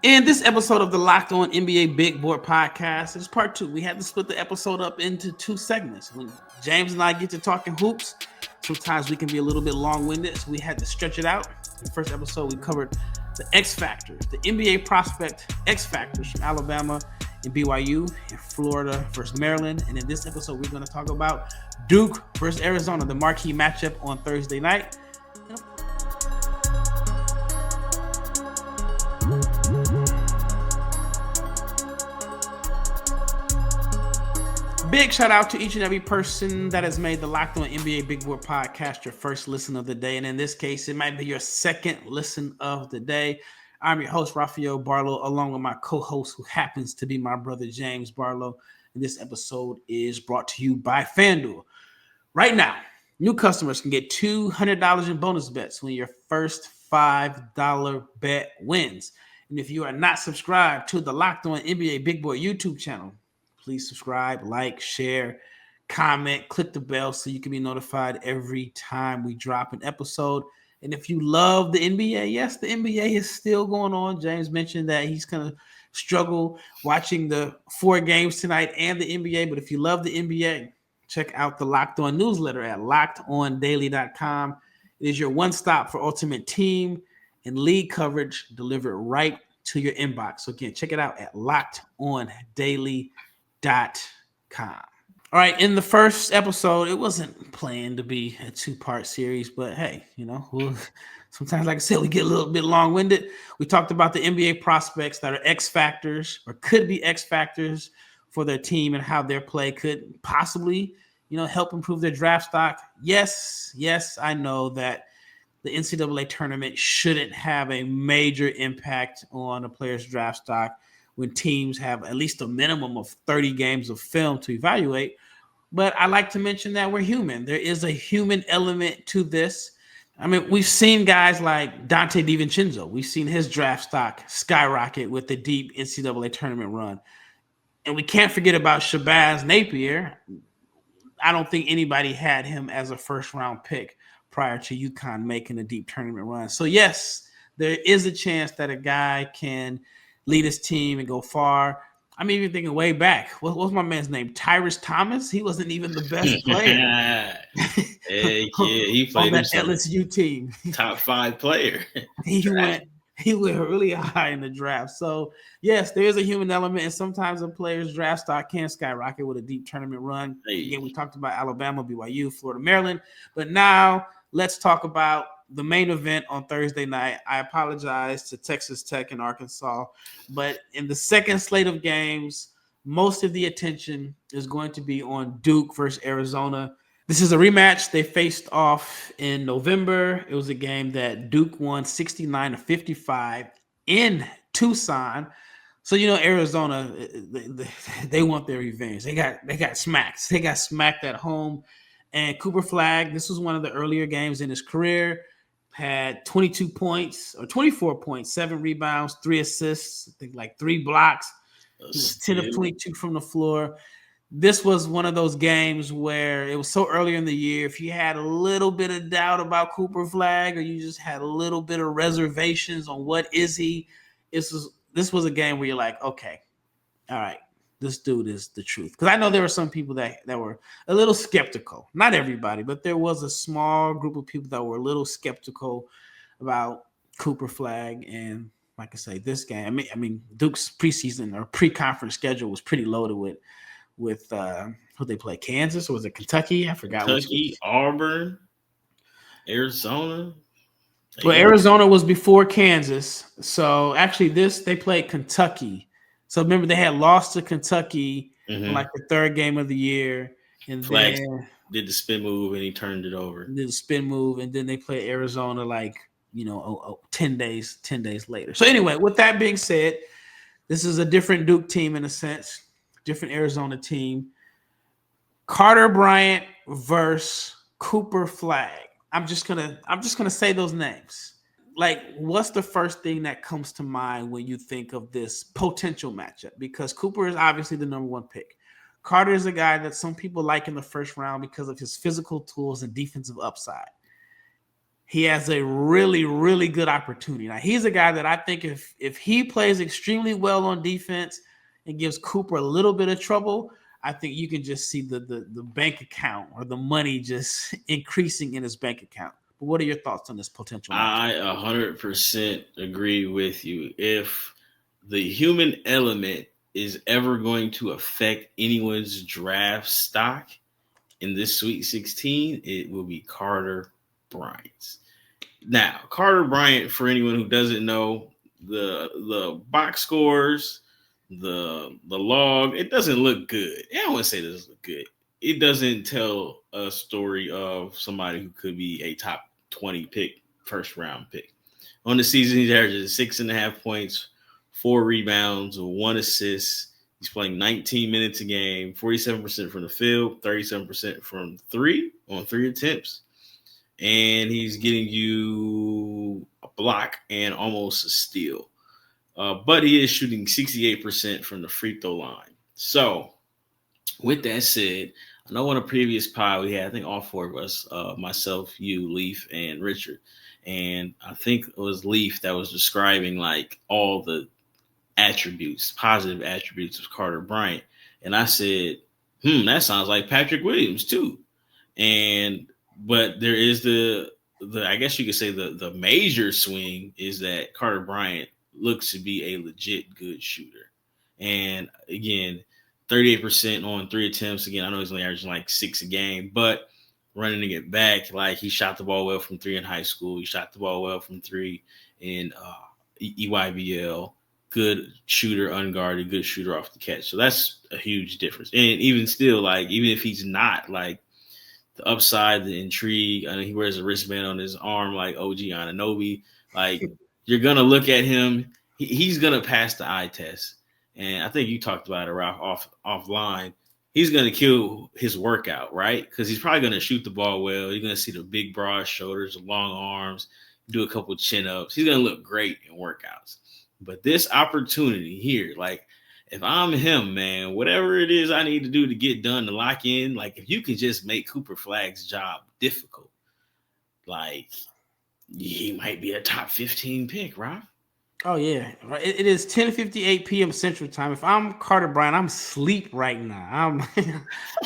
In this episode of the Locked On NBA Big Board Podcast, it's part two. We had to split the episode up into two segments. When James and I get to talking hoops, sometimes we can be a little bit long-winded, so we had to stretch it out. In the first episode, we covered the X Factors, the NBA prospect X Factors from Alabama and BYU, and Florida versus Maryland. And in this episode, we're going to talk about Duke versus Arizona, the marquee matchup on Thursday night. Big shout out to each and every person that has made the Locked On NBA Big Board Podcast your first listen of the day. And in this case, it might be your second listen of the day. I'm your host, Rafael Barlowe, along with my co-host, who happens to be my brother, James Barlowe. And this episode is brought to you by FanDuel. Right now, new customers can get $200 in bonus bets when your first $5 bet wins. And if you are not subscribed to the Locked On NBA Big Board YouTube channel, please subscribe, like, share, comment, click the bell so you can be notified every time we drop an episode. And if you love the NBA, yes, the NBA is still going on. James mentioned that he's going to struggle watching the 4 games tonight and the NBA. But if you love the NBA, check out the Locked On newsletter at lockedondaily.com. It is your one-stop for ultimate team and league coverage delivered right to your inbox. So again, check it out at lockedondaily.com. All right, in the first episode, it wasn't planned to be a 2-part series, but hey, sometimes, like I said, we get a little bit long-winded. We talked about the NBA prospects that are X factors or could be X factors for their team and how their play could possibly, help improve their draft stock. Yes, I know that the NCAA tournament shouldn't have a major impact on a player's draft stock when teams have at least a minimum of 30 games of film to evaluate. But I like to mention that we're human. There is a human element to this. I mean, we've seen guys like Dante DiVincenzo. We've seen his draft stock skyrocket with the deep NCAA tournament run. And we can't forget about Shabazz Napier. I don't think anybody had him as a first-round pick prior to UConn making a deep tournament run. So, yes, there is a chance that a guy can lead his team and go far. I'm even thinking way back. What's my man's name? Tyrese Thomas? He wasn't even the best player. He played on that LSU team. Top 5 player. He went really high in the draft. So, yes, there is a human element, and sometimes a player's draft stock can skyrocket with a deep tournament run. Again, we talked about Alabama, BYU, Florida, Maryland. But now let's talk about the main event on Thursday night. I apologize to Texas Tech and Arkansas, but in the second slate of games, most of the attention is going to be on Duke versus Arizona. This is a rematch. They faced off in November. It was a game that Duke won 69-55 in Tucson. So, Arizona, they want their revenge. They got smacked. They got smacked at home. And Cooper Flagg, this was one of the earlier games in his career, had 22 points or 24 points, 7 rebounds, 3 assists, I think like 3 blocks. He was 10 of 22 from the floor. This was one of those games where it was so early in the year. If you had a little bit of doubt about Cooper Flagg or you just had a little bit of reservations on what is he, this was a game where you're like, okay, all right, this dude is the truth. Because I know there were some people that were a little skeptical. Not everybody, but there was a small group of people that were a little skeptical about Cooper Flagg. And like I say, this game, I mean, Duke's preseason or pre-conference schedule was pretty loaded with who they play, Kansas, or was it Kentucky? I forgot. Kentucky, Auburn, Arizona. Well, Arizona was before Kansas. So actually they played Kentucky. So remember, they had lost to Kentucky in like the 3rd game of the year. And Flagg did the spin move and he turned it over. Did the spin move, and then they played Arizona 10 days later. So anyway, with that being said, this is a different Duke team in a sense, different Arizona team. Carter Bryant versus Cooper Flagg. I'm just gonna say those names. Like, what's the first thing that comes to mind when you think of this potential matchup? Because Cooper is obviously the number 1 pick. Carter is a guy that some people like in the first round because of his physical tools and defensive upside. he has a really, really good opportunity. Now, he's a guy that I think if he plays extremely well on defense and gives Cooper a little bit of trouble, I think you can just see the bank account or the money just increasing in his bank account. But what are your thoughts on this potential matchup? I 100% agree with you. If the human element is ever going to affect anyone's draft stock in this Sweet 16, it will be Carter Bryant. Now, Carter Bryant, for anyone who doesn't know, the box scores, the log, it doesn't look good. I don't want to say it doesn't look good. It doesn't tell a story of somebody who could be a top 20 pick, first round pick. On the season, he's averaging 6.5 points, 4 rebounds, 1 assist. He's playing 19 minutes a game, 47% from the field, 37% from 3 on 3 attempts. And he's getting you a block and almost a steal. But he is shooting 68% from the free throw line. So, with that said, I know on a previous pod we had, I think all 4 of us, myself, you, Leaf, and Richard. And I think it was Leaf that was describing like all the attributes, positive attributes of Carter Bryant. And I said, that sounds like Patrick Williams too. But there is the I guess you could say the major swing is that Carter Bryant looks to be a legit good shooter. And again, 38% on 3 attempts. Again, I know he's only averaging like 6 a game, but running it back, like he shot the ball well from 3 in high school. He shot the ball well from 3 in EYBL. Good shooter, unguarded, good shooter off the catch. So that's a huge difference. And even still, like, even if he's not, like, the upside, the intrigue, I know he wears a wristband on his arm like OG Anunoby. Like, you're going to look at him. He's going to pass the eye test. And I think you talked about it, Ralph, offline. He's going to kill his workout, right? Because he's probably going to shoot the ball well. You're going to see the big, broad shoulders, the long arms, do a couple chin-ups. He's going to look great in workouts. But this opportunity here, like, if I'm him, man, whatever it is I need to do to get done to lock in, like, if you can just make Cooper Flagg's job difficult, like, he might be a top 15 pick, Rob. Oh, yeah. It is 10:58 p.m. Central Time. If I'm Carter Bryant, I'm asleep right now.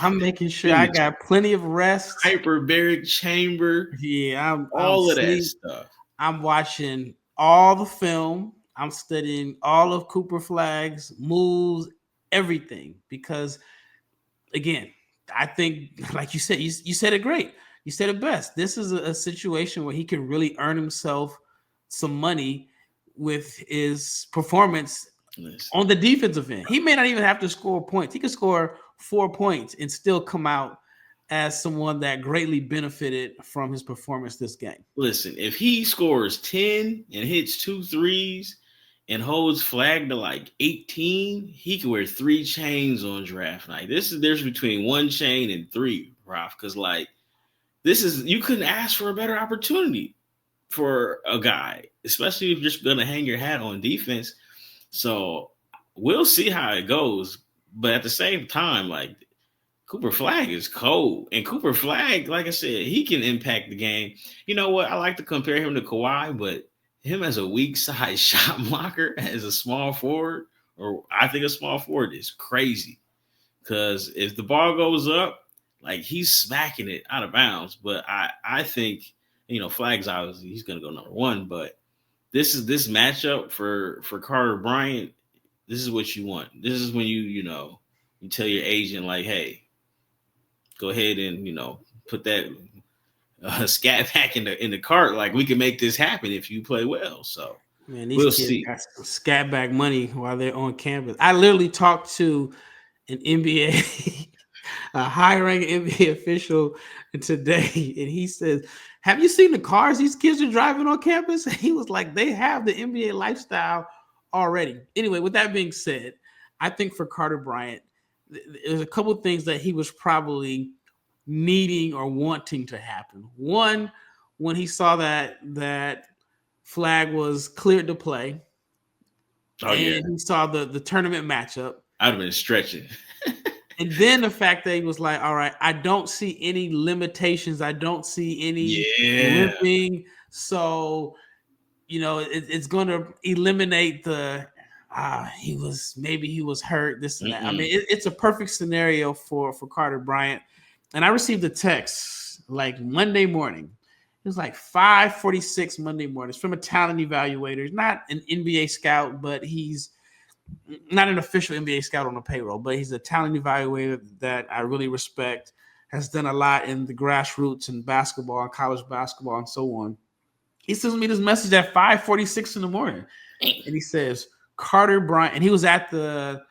I'm making sure I got plenty of rest. Hyperbaric chamber. Yeah, I'm all of asleep. That stuff. I'm watching all the film. I'm studying all of Cooper Flagg's moves, everything. Because, again, I think, like you said, you said it great. You said it best. This is a situation where he can really earn himself some money with his performance on the defensive end. He may not even have to score points. He could score 4 points and still come out as someone that greatly benefited from his performance this game. Listen, if he scores 10 and hits 2 threes and holds Flagg to like 18, he could wear 3 chains on draft night. This is there's between 1 chain and 3, Ralph, because like this is you couldn't ask for a better opportunity for a guy, especially if you're just going to hang your hat on defense. So we'll see how it goes. But at the same time, like, Cooper Flagg is cold. And Cooper Flagg, like I said, he can impact the game. You know what? I like to compare him to Kawhi, but him as a weak side shot blocker, as a small forward, or I think a small forward is crazy. Because if the ball goes up, like, he's smacking it out of bounds. But I think, Flagg's obviously he's going to go number 1. But this matchup for Carter Bryant. This is what you want. This is when you tell your agent, like, hey, go ahead and put that scat back in the cart. Like, we can make this happen if you play well. So man, these kids got some scat back money while they're on campus. I literally talked to an NBA. A high-ranking NBA official today, and he says, have you seen the cars these kids are driving on campus? He was like, they have the NBA lifestyle already. Anyway, with that being said, I think for Carter Bryant, there's a couple of things that he was probably needing or wanting to happen. One, when he saw that Flagg was cleared to play, he saw the tournament matchup. I'd have been stretching. And then the fact that he was like, all right, I don't see any limitations. I don't see any limping. So, it's going to eliminate the he was hurt, this and that. I mean, it's a perfect scenario for Carter Bryant. And I received a text like Monday morning. It was like 5:46 Monday morning. It's from a talent evaluator. He's not an NBA scout, but he's not an official NBA scout on the payroll, but he's a talent evaluator that I really respect, has done a lot in the grassroots and basketball and college basketball and so on. He sends me this message at 5:46 in the morning. And he says, Carter Bryant, and he was at the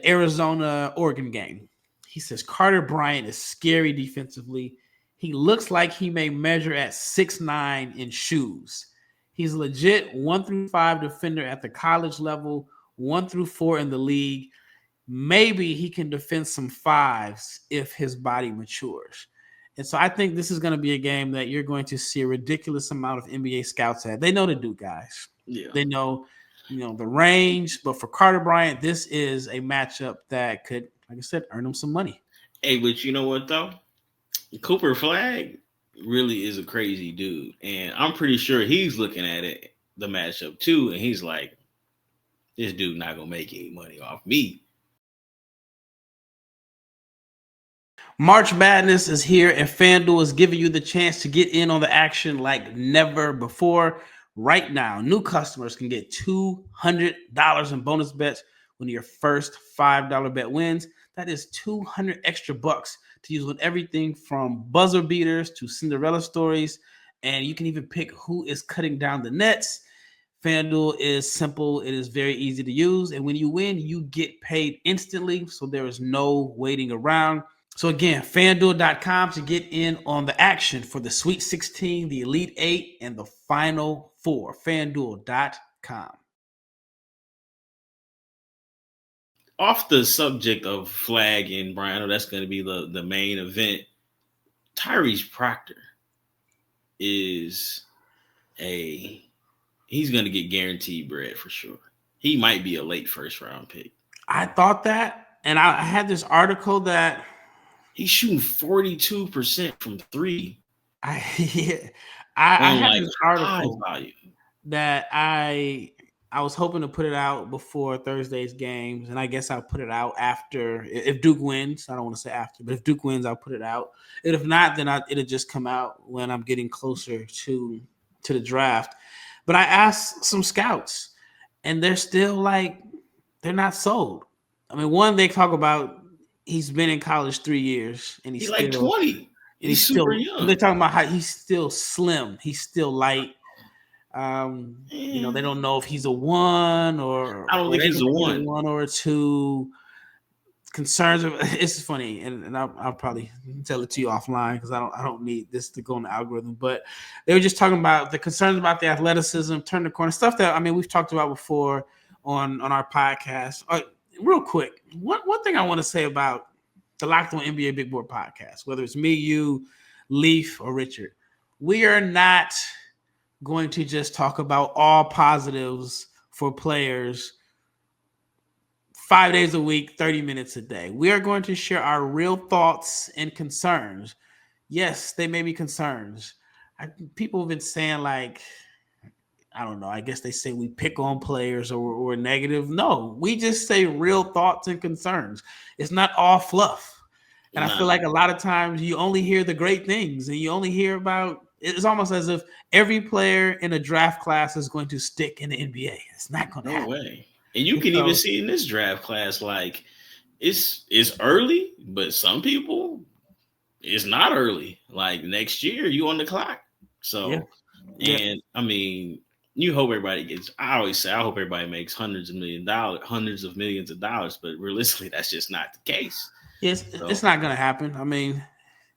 Arizona-Oregon game. He says, Carter Bryant is scary defensively. He looks like he may measure at 6'9" in shoes. He's legit 1-5 defender at the college level, 1-4 in the league. Maybe he can defend some fives if his body matures. And so I think this is going to be a game that you're going to see a ridiculous amount of NBA scouts at. They know the do, guys. Yeah. They know, the range. But for Carter Bryant, this is a matchup that could, like I said, earn him some money. Hey, but you know what, though? Cooper Flagg really is a crazy dude. And I'm pretty sure he's looking at it, the matchup, too. And he's like, this dude not going to make any money off me. March Madness is here, and FanDuel is giving you the chance to get in on the action like never before. Right now, new customers can get $200 in bonus bets when your first $5 bet wins. That is 200 extra bucks to use with everything from buzzer beaters to Cinderella stories, and you can even pick who is cutting down the nets. FanDuel is simple. It is very easy to use, and when you win, you get paid instantly, so there is no waiting around. So again, FanDuel.com to get in on the action for the Sweet 16, the Elite 8, and the Final 4. FanDuel.com. Off the subject of Flagg and Bryant, that's going to be the main event. Tyrese Proctor he's going to get guaranteed bread for sure. He might be a late first round pick. I thought that, and I had this article that he's shooting 42% from three. I had this article that I was hoping to put it out before Thursday's games, and I guess I'll put it out after. If Duke wins, I don't want to say after, but if Duke wins, I'll put it out. And if not, then it'll just come out when I'm getting closer to the draft. But I asked some scouts, and they're still they're not sold. I mean, one, they talk about he's been in college 3 years, and he's like 20. He's super young. They're talking about how he's still slim. He's still light. They don't know if he's a 1 or I don't think he's a 1. 1 or a 2. Concerns of it's funny, and I'll probably tell it to you offline because I don't need this to go in the algorithm. But they were just talking about the concerns about the athleticism, turn the corner, stuff that we've talked about before on our podcast. Real quick, one thing I want to say about the Locked On NBA Big Board podcast, whether it's me, you, Leaf, or Richard, we are not going to just talk about all positives for players 5 days a week, 30 minutes a day. We are going to share our real thoughts and concerns. Yes, they may be concerns. People have been saying I don't know, I guess they say we pick on players or we're negative. No, we just say real thoughts and concerns. It's not all fluff. And I feel like a lot of times you only hear the great things and you only hear about, it's almost as if every player in a draft class is going to stick in the NBA. It's not going to happen. No way. And you can even see in this draft class, it's early, but some people, it's not early. Like next year, you on the clock. So, and I mean, you hope everybody gets. I always say I hope everybody makes hundreds of millions of dollars, but realistically, that's just not the case. It's not going to happen. I mean,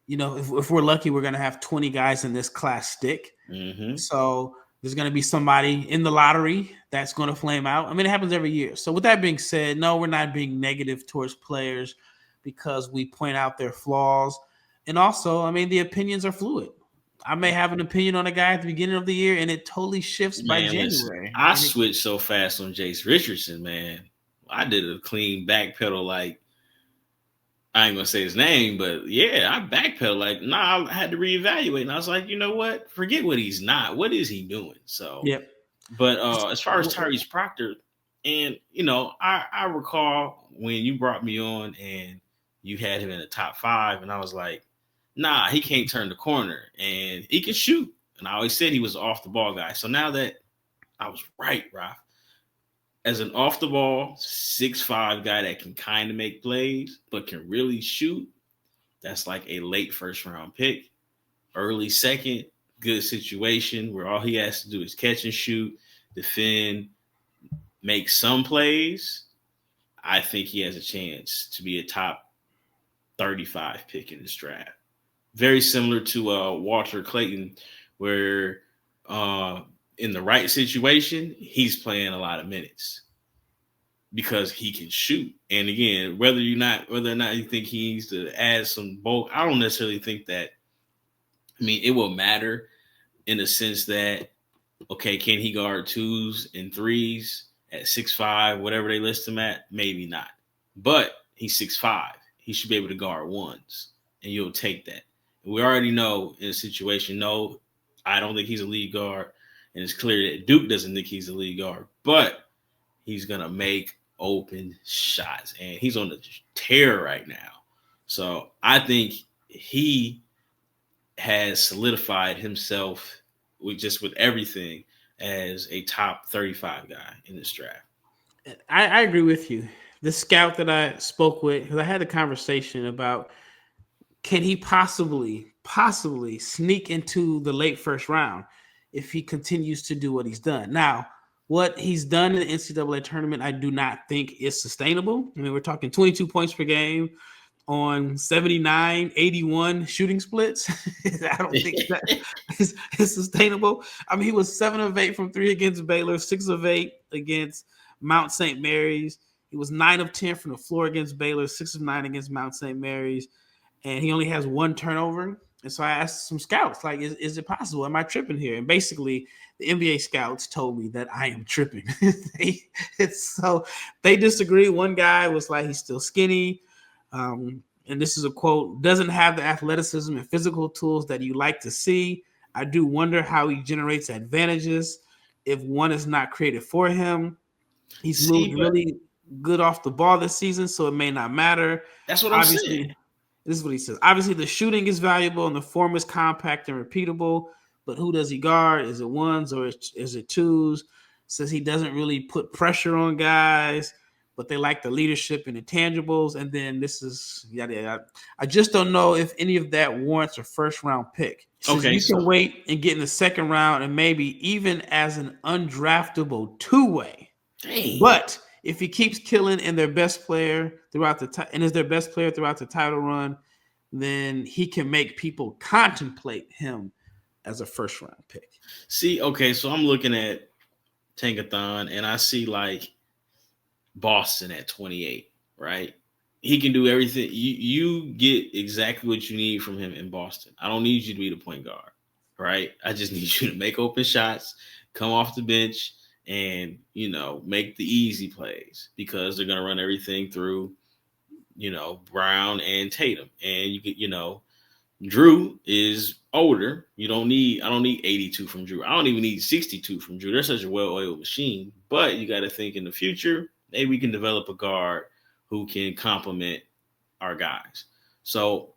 if we're lucky, we're going to have 20 guys in this class stick. Mm-hmm. So there's going to be somebody in the lottery that's going to flame out. I mean, it happens every year. So with that being said, no, we're not being negative towards players because we point out their flaws. And also, I mean, the opinions are fluid. I may have an opinion on a guy at the beginning of the year, and it totally shifts by January. Listen, I switched so fast on Jace Richardson, man. I did a clean backpedal I ain't gonna say his name, but yeah, I backpedaled. Like, nah, I had to reevaluate, and I was like, you know what? Forget what he's not. What is he doing? So, Yep. but as far as Tyrese Proctor, and I recall when you brought me on and you had him in the top 5, and I was like, nah, he can't turn the corner, and he can shoot. And I always said he was an off the ball guy. So now that I was right, Raf, as an off the ball 6'5" guy that can kind of make plays but can really shoot, that's like a late first round pick, early second, good situation where all he has to do is catch and shoot, defend, make some plays. I think he has a chance to be a top 35 pick in this draft. Very similar to Walter Clayton, where in the right situation, he's playing a lot of minutes because he can shoot. And again, whether or not you think he needs to add some bulk, I don't necessarily think that. I mean, it will matter in the sense that, okay, can he guard 2s and 3s at 6'5", whatever they list him at? Maybe not. But he's 6'5". He should be able to guard 1s, and you'll take that. We already know in a situation, no, I don't think he's a lead guard, and it's clear that Duke doesn't think he's a lead guard, but he's going to make open shots, and he's on the tear right now. So I think he has solidified himself with everything as a top 35 guy in this draft. I agree with you. The scout that I spoke with, because I had a conversation about can he possibly sneak into the late first round if he continues to do what he's done. Now, what he's done in the NCAA tournament, I do not think is sustainable. I mean, we're talking 22 points per game on 79, 81 shooting splits. I don't think that is sustainable. I mean, he was 7 of 8 from 3 against Baylor, 6 of 8 against Mount St. Mary's. He was 9 of 10 from the floor against Baylor, 6 of 9 against Mount St. Mary's, and he only has 1 turnover. And so I asked some scouts, like, is it possible? Am I tripping here? And basically, the NBA scouts told me that I am tripping. So they disagree. One guy was like, he's still skinny. And this is a quote, doesn't have the athleticism and physical tools that you like to see. I do wonder how he generates advantages if one is not created for him. He's moved really good off the ball this season, so it may not matter. That's what I'm saying. This is what he says. Obviously, the shooting is valuable and the form is compact and repeatable, but who does he guard? Is it 1s or is it 2s? Says he doesn't really put pressure on guys, but they like the leadership and intangibles. And then this is yada yada. I just don't know if any of that warrants a first-round pick. Says you can wait and get in the second round and maybe even as an undraftable 2-way. Dang. But if he keeps killing and their best player throughout is their best player throughout the title run, then he can make people contemplate him as a first round pick. See, okay, so I'm looking at Tankathon and I see like Boston at 28, right? He can do everything. You get exactly what you need from him in Boston. I don't need you to be the point guard, right? I just need you to make open shots, come off the bench, and make the easy plays because they're going to run everything through Brown and Tatum. And you get Drew is older. I don't need 82 from Drew. I don't even need 62 from Drew. They're such a well-oiled machine. But you got to think in the future, maybe we can develop a guard who can complement our guys. So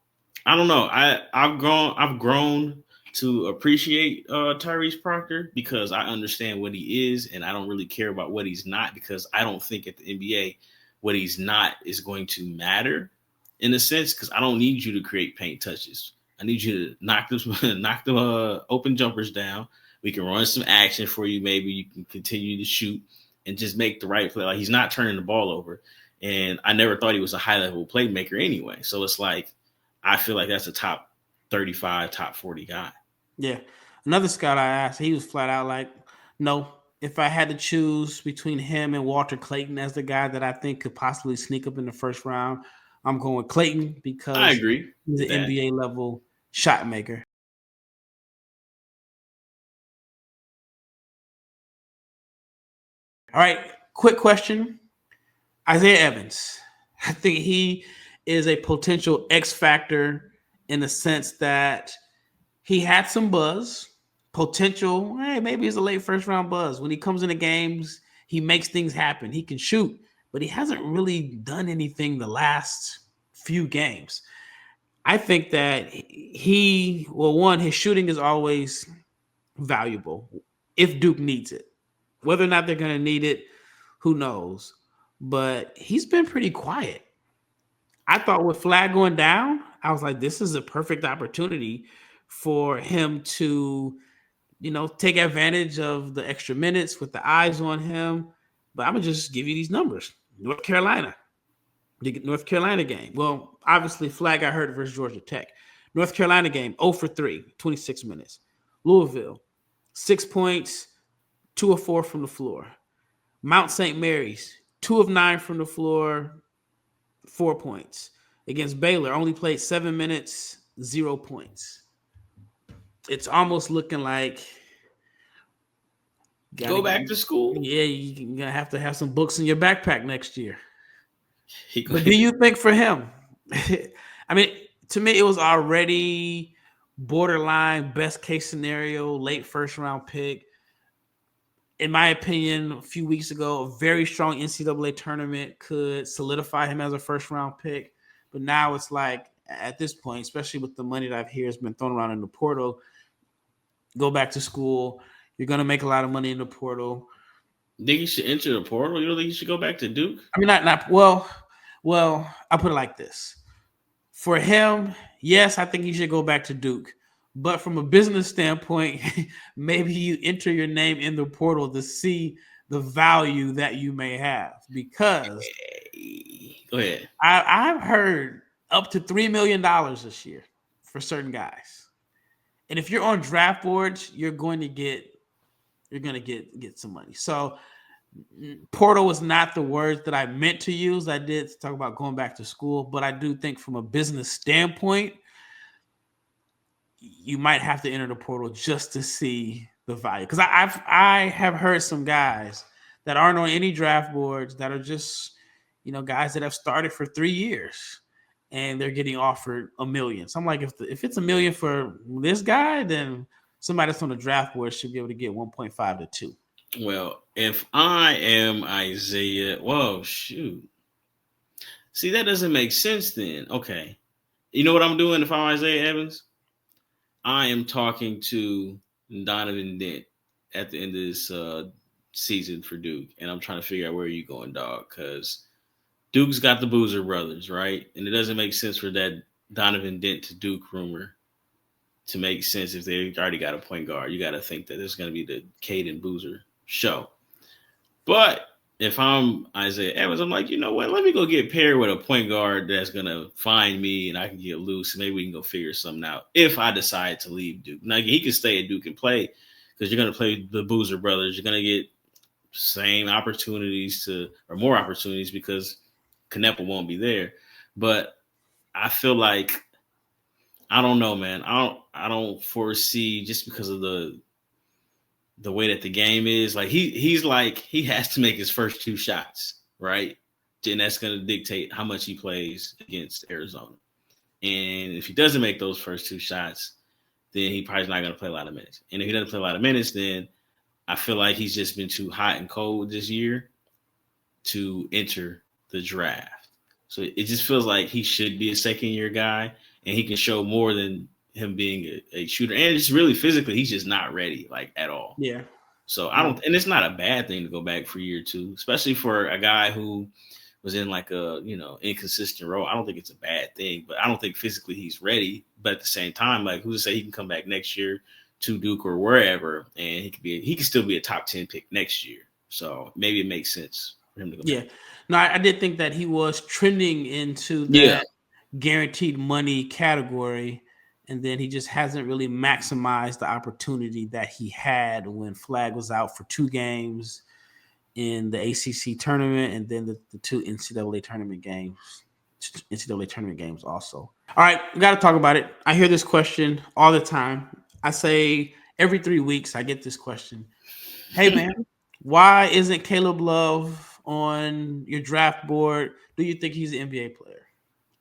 I don't know. I've grown to appreciate Tyrese Proctor because I understand what he is, and I don't really care about what he's not because I don't think at the NBA what he's not is going to matter in a sense because I don't need you to create paint touches. I need you to knock the open jumpers down. We can run some action for you. Maybe you can continue to shoot and just make the right play. Like he's not turning the ball over, and I never thought he was a high-level playmaker anyway. So it's like I feel like that's a top 35, top 40 guy. Yeah. Another scout I asked, he was flat out like, no, if I had to choose between him and Walter Clayton as the guy that I think could possibly sneak up in the first round, I'm going with Clayton because I agree. He's an NBA level shot maker. All right. Quick question. Isaiah Evans. I think he is a potential X factor in the sense that he had some buzz, potential. Hey, maybe he's a late first round buzz. When he comes into games, he makes things happen. He can shoot, but he hasn't really done anything the last few games. I think that his shooting is always valuable if Duke needs it. Whether or not they're going to need it, who knows? But he's been pretty quiet. I thought with Flagg going down, I was like, this is a perfect opportunity for him to, take advantage of the extra minutes with the eyes on him. But I'm going to just give you these numbers. North Carolina, the North Carolina game. Well, obviously, Flagg got hurt versus Georgia Tech. North Carolina game, 0 for 3, 26 minutes. Louisville, 6 points, 2 of 4 from the floor. Mount St. Mary's, 2 of 9 from the floor, 4 points. Against Baylor, only played 7 minutes, 0 points. It's almost looking like go back to school. Yeah, you're gonna have to have some books in your backpack next year. But do you think for him? I mean, to me, it was already borderline best case scenario, late first round pick. In my opinion, a few weeks ago, a very strong NCAA tournament could solidify him as a first round pick. But now it's like, at this point, especially with the money that I've heard has been thrown around in the portal, go back to school. You're going to make a lot of money in the portal. Think he should enter the portal? You don't think he should go back to Duke? I mean, well, I'll put it like this. For him, yes, I think he should go back to Duke. But from a business standpoint, maybe you enter your name in the portal to see the value that you may have. Because go ahead. I've heard up to $3 million this year for certain guys. And if you're on draft boards, you're going to get some money. So portal was not the word that I meant to use. I did talk about going back to school, but I do think from a business standpoint, you might have to enter the portal just to see the value. Because I have heard some guys that aren't on any draft boards that are just, guys that have started for 3 years and they're getting offered $1 million. So I'm like, if it's $1 million for this guy, then somebody that's on the draft board should be able to get 1.5 to 2. Well, if I am Isaiah, whoa, shoot. See, that doesn't make sense then. Okay. You know what I'm doing if I'm Isaiah Evans? I am talking to Donovan Dent at the end of this season for Duke, and I'm trying to figure out where you're going, dog, because Duke's got the Boozer brothers, right? And it doesn't make sense for that Donovan Dent to Duke rumor to make sense if they already got a point guard. You got to think that it's going to be the Caden Boozer show. But if I'm Isaiah Evans, I'm like, you know what? Let me go get paired with a point guard that's going to find me and I can get loose. Maybe we can go figure something out if I decide to leave Duke. Now, he can stay at Duke and play because you're going to play the Boozer brothers. You're going to get same opportunities or more opportunities because Canepa won't be there. But I feel like, I don't know, man. I don't foresee, just because of the way that the game is, like he's like, he has to make his first 2 shots, right? And that's going to dictate how much he plays against Arizona. And if he doesn't make those first 2 shots, then he probably not going to play a lot of minutes. And if he doesn't play a lot of minutes, then I feel like he's just been too hot and cold this year to enter the draft. So it just feels like he should be a second-year guy, and he can show more than him being a shooter. And just really physically, he's just not ready, like, at all. Yeah. So I don't – and it's not a bad thing to go back for year 2, especially for a guy who was in like a, inconsistent role. I don't think it's a bad thing, but I don't think physically he's ready. But at the same time, like, who's to say he can come back next year to Duke or wherever, and he can still be a top 10 pick next year. So maybe it makes sense for him to go back. No, I did think that he was trending into that guaranteed money category, and then he just hasn't really maximized the opportunity that he had when Flagg was out for 2 games in the ACC tournament, and then the 2 NCAA tournament games also. All right, we got to talk about it. I hear this question all the time. I say every 3 weeks I get this question. Hey, man, why isn't Caleb Love on your draft board? Do you think he's an NBA player?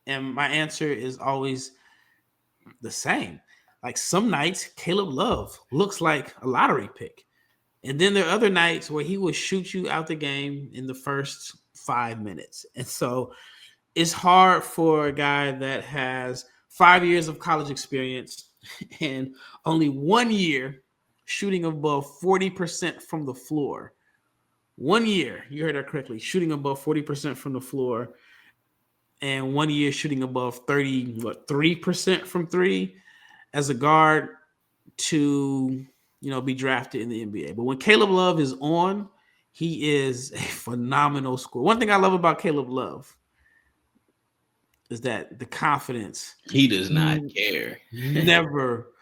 And my answer is always the same. Like some nights, Caleb Love looks like a lottery pick. And then there are other nights where he will shoot you out the game in the first 5 minutes. And so it's hard for a guy that has 5 years of college experience and only 1 year shooting above 40% from the floor. 1 year, you heard that correctly, shooting above 40% from the floor, and 1 year shooting above 3% from three as a guard to be drafted in the NBA. But when Caleb Love is on, he is a phenomenal scorer. One thing I love about Caleb Love is that the confidence, he does not care, never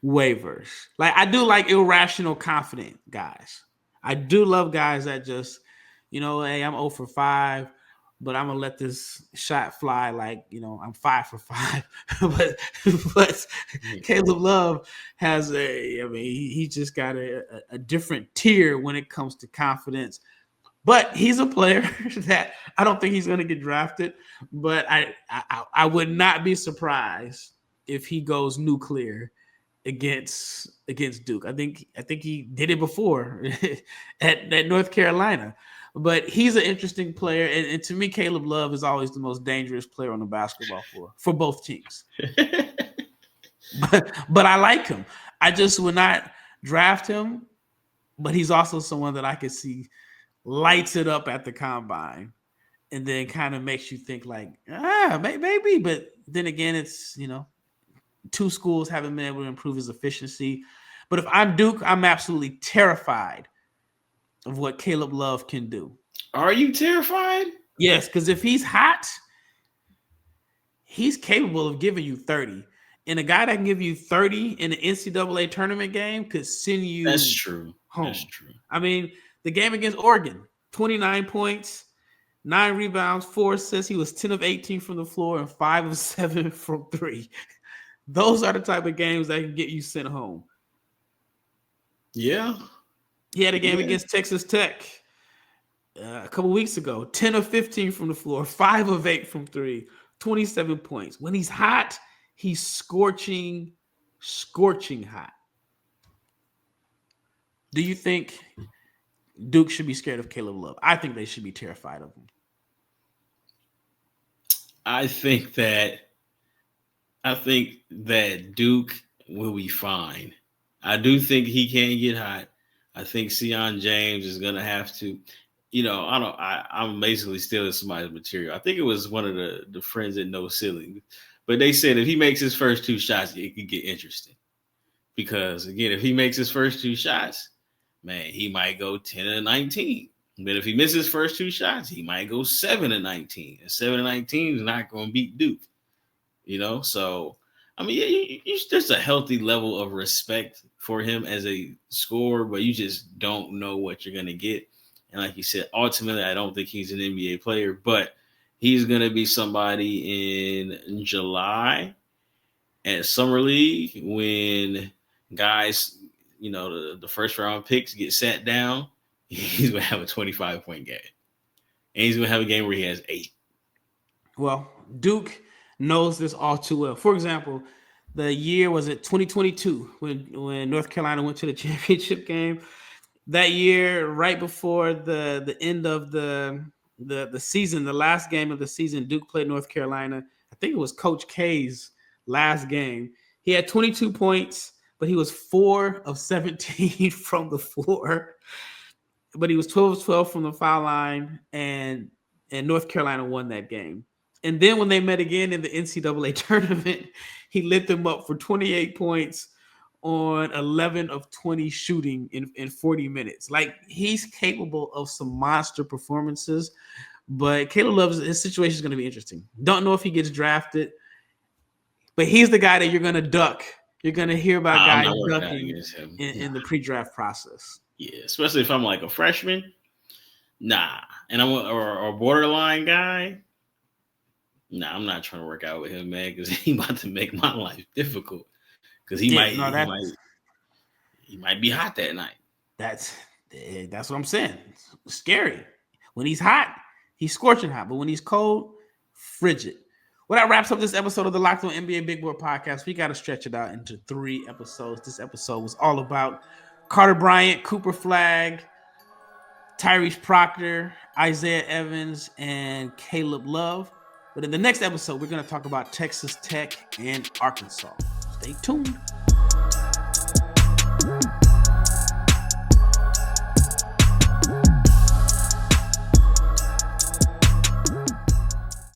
wavers. Like I do like irrational confident guys. I do love guys that just, hey, I'm 0 for 5, but I'm gonna let this shot fly like, I'm 5 for 5. but Caleb Love has he just got a different tier when it comes to confidence. But he's a player that I don't think he's going to get drafted. But I would not be surprised if he goes nuclear against Duke. I think he did it before at North Carolina. But he's an interesting player, and to me, Caleb Love is always the most dangerous player on the basketball floor for both teams. but I like him. I just would not draft him. But he's also someone that I could see lights it up at the combine, and then kind of makes you think like, maybe. But then again, it's, two schools haven't been able to improve his efficiency. But if I'm Duke, I'm absolutely terrified of what Caleb Love can do. Are you terrified? Yes, because if he's hot, he's capable of giving you 30. And a guy that can give you 30 in an NCAA tournament game could send you That's true. home. That's true. I mean, the game against Oregon, 29 points, 9 rebounds, 4 assists. He was 10 of 18 from the floor and 5 of 7 from 3. Those are the type of games that can get you sent home. Yeah. He had a game against Texas Tech a couple weeks ago, 10 of 15 from the floor, 5 of 8 from 3, 27 points. When he's hot, he's scorching hot. Do you think Duke should be scared of Caleb Love? I think they should be terrified of him. I think that Duke will be fine. I do think he can get hot. I think Sion James is gonna have to, I'm basically stealing somebody's material. I think it was one of the friends that know Silly, but they said if he makes his first 2 shots, it could get interesting. Because again, if he makes his first 2 shots, man, he might go 10 and 19. But if he misses his first 2 shots, he might go 7 and 19. And 7 and 19 is not going to beat Duke. So I mean, there's a healthy level of respect for him as a scorer, but you just don't know what you're going to get. And like you said, ultimately, I don't think he's an NBA player, but he's going to be somebody in July at Summer League when guys, the first round picks get sat down. He's going to have a 25-point game. And he's going to have a game where he has 8. Well, Duke knows this all too well. For example, the year was it 2022 when North Carolina went to the championship game. That year, right before the end of the season, the last game of the season, Duke played North Carolina. I think it was Coach K's last game. He had 22 points, but he was 4 of 17 from the floor. But he was 12 of 12 from the foul line, and North Carolina won that game. And then when they met again in the NCAA tournament, he lit them up for 28 points on 11 of 20 shooting in 40 minutes. Like, he's capable of some monster performances, but Caleb Love's his situation is going to be interesting. Don't know if he gets drafted, but he's the guy that you're going to duck. You're going to hear about guys ducking in the pre-draft process. Yeah, especially if I'm like a freshman. Nah. And I'm or a borderline guy. Nah, I'm not trying to work out with him, man, because he about to make my life difficult. Because he might be hot that night. That's what I'm saying. It's scary. When he's hot, he's scorching hot. But when he's cold, frigid. Well, that wraps up this episode of the Locked On NBA Big Board Podcast. We got to stretch it out into 3 episodes. This episode was all about Carter Bryant, Cooper Flagg, Tyrese Proctor, Isaiah Evans, and Caleb Love. But in the next episode, we're going to talk about Texas Tech and Arkansas. Stay tuned.